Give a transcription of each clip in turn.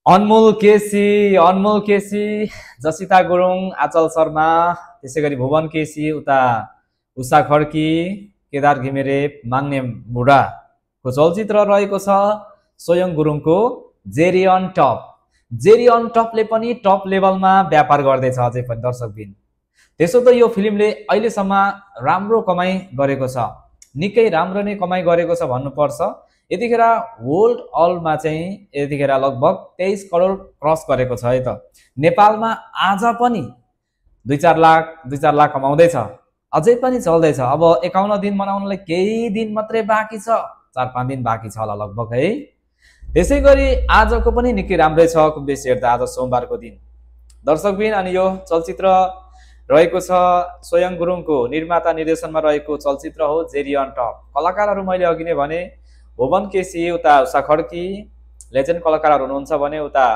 अनमोल केसी, जसिता गुरुङ, आचल शर्मा, त्यसैगरी भुवन केसी, उता उषा खड्की, केदार घिमिरे, माग्ने बुढाको चलचित्र रहेको छ स्वयं गुरुङको जेरी अन टप। जेरी अन टपले पनि टप लेभलमा व्यापार गर्दैछ अझै पनि दर्शकबिन। त्यसो त यो फिल्मले अहिलेसम्म राम्रो कमाइ गरेको छ, निकै राम्रो नै कमाइ गरेको छ भन्नुपर्छ। यतिखेर वर्ल्ड अलमा चाहिँ यतिखेर लगभग 23 करोड क्रस गरेको छ है त। नेपालमा आज पनि 2-4 लाख कमाउँदैछ, अझै पनि चल्दैछ। अब 51 दिन मनाउनलाई केही दिन मात्रै बाँकी छ, 4-5 दिन बाँकी छ होला लगभग है। त्यसै गरी आजको पनि निकै राम्रै छ, खुब बेसी हेर्दा आज सोमबारको दिन दर्शकबिन। अनि यो चलचित्र रहेको छ स्वयं गुरुङको निर्माता निर्देशनमा रहेको चलचित्र हो जेरी अन टप। कलाकारहरू मैले अघि नै भने भुवन केसी, उता उषा खड्की लेजेन्ड कलाकारहरू हुनुहुन्छ भने उता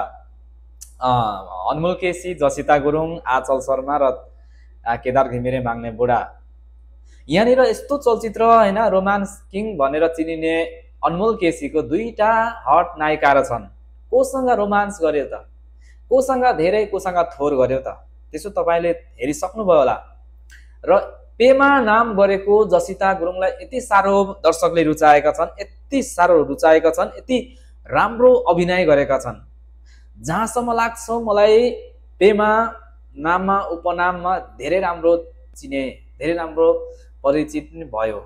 अनमोल केसी, जसिता गुरुङ, आचल शर्मा र केदार घिमिरे, माग्ने बुढा। यहाँनिर यस्तो चलचित्र हैन, रोमान्स किङ भनेर चिनिने अनमोल केसीको दुईटा हट नायिकाहरू छन्। कोसँग रोमान्स गर्यो त, कोसँग धेरै, कोसँग थोर गर्यो त, त्यसो तपाईले हेरिसक्नुभयो होला। र पेमा नाम गरेको जसिता गुरुङलाई यति साह्रो दर्शकले रुचाएका छन्, यति साह्रो रुचाएका छन्, यति राम्रो अभिनय गरेका छन्। जहाँसम्म लाग्छ मलाई पेमा नाममा उपनाममा धेरै राम्रो चिने, धेरै राम्रो परिचित पनि भयो।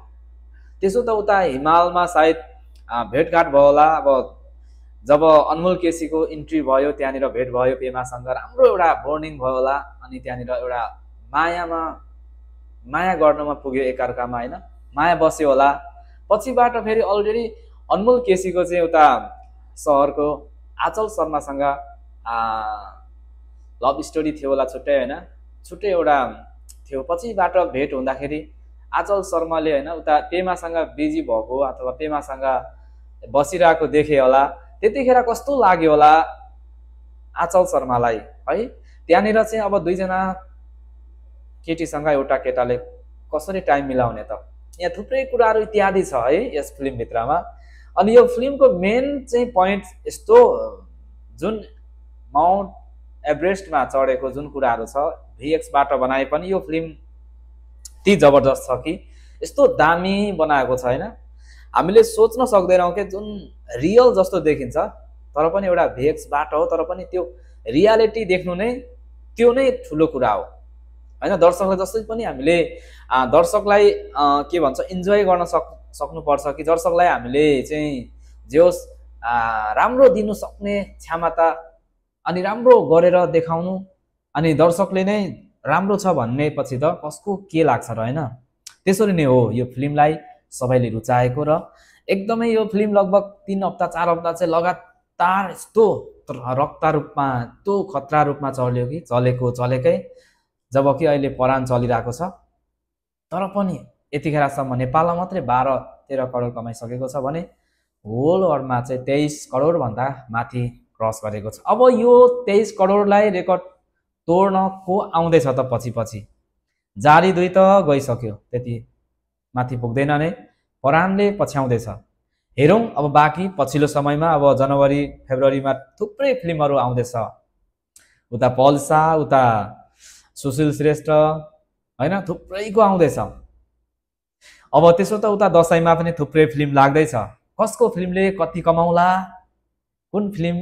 त्यसो त उता हिमालमा सायद भेटघाट भयो होला। अब जब अनमोल केसीको इन्ट्री भयो त्यहाँनिर भेट भयो पेमासँग, राम्रो एउटा बोर्डिङ भयो होला। अनि त्यहाँनिर एउटा माया गर्नमा पुग्यो एकअर्कामा हैन, माया बस्यो होला। पछिबाट फेरि अलरेडी अनमोल केसीको चाहिँ उता सहरको आचल शर्मासँग लभ स्टोरी थियो होला छुट्टै हैन, छुट्टै एउटा थियो। पछिबाट भेट हुँदाखेरि आचल शर्माले हैन उता पेमासँग बिजी भएको अथवा पेमासँग बसिरहेको देखे होला। त्यतिखेर कस्तो लाग्यो होला आचल शर्मालाई है। त्यहाँनिर चाहिँ अब दुईजना केटीसँग एउटा केटाले कसरी टाइम मिलाउने त, यहाँ थुप्रै कुराहरू इत्यादि छ है यस फिल्मभित्रमा। अनि यो फिल्मको मेन चाहिँ पोइन्ट यस्तो, जुन माउन्ट एभरेस्टमा चढेको जुन कुराहरू छ भिएक्सबाट बनाए पनि यो फिल्म ती जबरजस्त छ कि यस्तो दामी बनाएको छ हैन। हामीले सोच्न सक्दैनौँ कि जुन रियल जस्तो देखिन्छ तर पनि एउटा भिएक्सबाट हो, तर पनि त्यो रियालिटी देख्नु नै त्यो नै ठुलो कुरा हो हैन। दर्शकलाई जसरी पनि हामीले दर्शकलाई के भन्छ इन्जोय गर्न सक्नुपर्छ कि दर्शकलाई हामीले चाहिँ जे होस् राम्रो दिनु सक्ने क्षमता अनि राम्रो गरेर देखाउनु, अनि दर्शकले नै राम्रो छ भन्ने पछि त कसको के लाग्छ र हैन। त्यसरी नै हो यो फिल्मलाई सबैले रुचाएको र एकदमै यो फिल्म लगभग 3 हप्ता 4 हप्ता चाहिँ लगातार यस्तो रक्ता रूपमा, त्यो खतरा रूपमा चल्यो कि चलेकै, जबकि अहिले परान चलिरहेको छ। तर पनि यतिखेरसम्म नेपालमा मात्रै 12-13 करोड कमाइसकेको छ भने होल वर्ल्डमा चाहिँ 23 करोड भन्दा माथि क्रस गरेको छ। अब यो 23 करोडलाई रेकर्ड तोड्न को आउँदैछ त पछि जारी 2 त गइसक्यो, त्यति माथि पुग्दैन नै, परानले पछ्याउँदैछ। हेरौँ अब बाँकी पछिल्लो समयमा अब जनवरी फेब्रुअरीमा थुप्रै फिल्महरू आउँदैछ, उता पल्सा, उता सुशील श्रेष्ठ हैन, थुप्रैको आउँदैछ। अब त्यसो त उता दशैंमा पनि थुप्रै फिल्म लाग्दैछ। कसको फिल्मले कति कमाउला, कुन फिल्म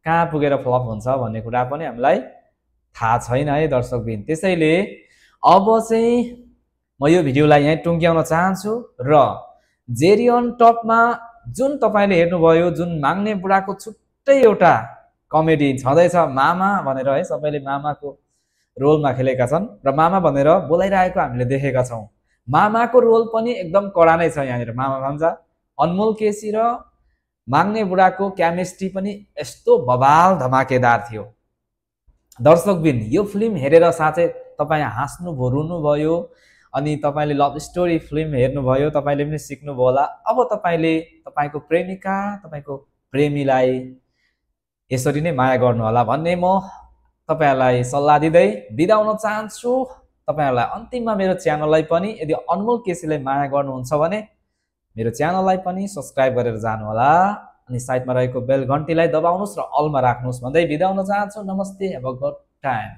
कहाँ पुगेर फ्लप हुन्छ भन्ने कुरा पनि हामीलाई थाहा छैन है दर्शकबिन। त्यसैले अब चाहिँ म यो भिडियोलाई यहीँ टुङ्ग्याउन चाहन्छु र जेरी अन टपमा जुन तपाईले हेर्नुभयो, जुन माग्ने बुढाको छुट्टै एउटा कमेडी छँदैछ, मामा भनेर है, सबैले मामाको रोलमा खेलेका छन् र मामा भनेर बोलाइरहेको हामीले देखेका छौँ। मामाको रोल पनि एकदम कडा नै छ यहाँनिर। मामा भन्छ अनमोल केसी र माग्ने बुढाको केमिस्ट्री पनि यस्तो बवाल धमाकेदार थियो। दर्शकबिन यो फिल्म हेरेर साँच्चै तपाईँ हाँस्नुभयो, रुनुभयो, अनि तपाईले लभ स्टोरी फिल्म हेर्नुभयो, तपाईले पनि सिक्नुभयो होला। अब तपाईले तपाईको प्रेमिका, तपाईको प्रेमीलाई यसरी नै माया गर्नु होला भन्ने म तपाईहरुलाई सल्लाह दिँदै बिदा हुन चाहन्छु। तपाईहरुलाई अन्तिममा मेरो च्यानललाई पनि यदि अनमोल केसीले माया गर्नुहुन्छ भने मेरो च्यानललाई पनि सब्स्क्राइब गरेर जानु होला। अनि साइडमा रहेको बेल घन्टीलाई दबाउनुहोस् र अलमा राख्नुहोस् भन्दै बिदा हुन चाहन्छु। नमस्ते, हेभ अ गुड टाइम।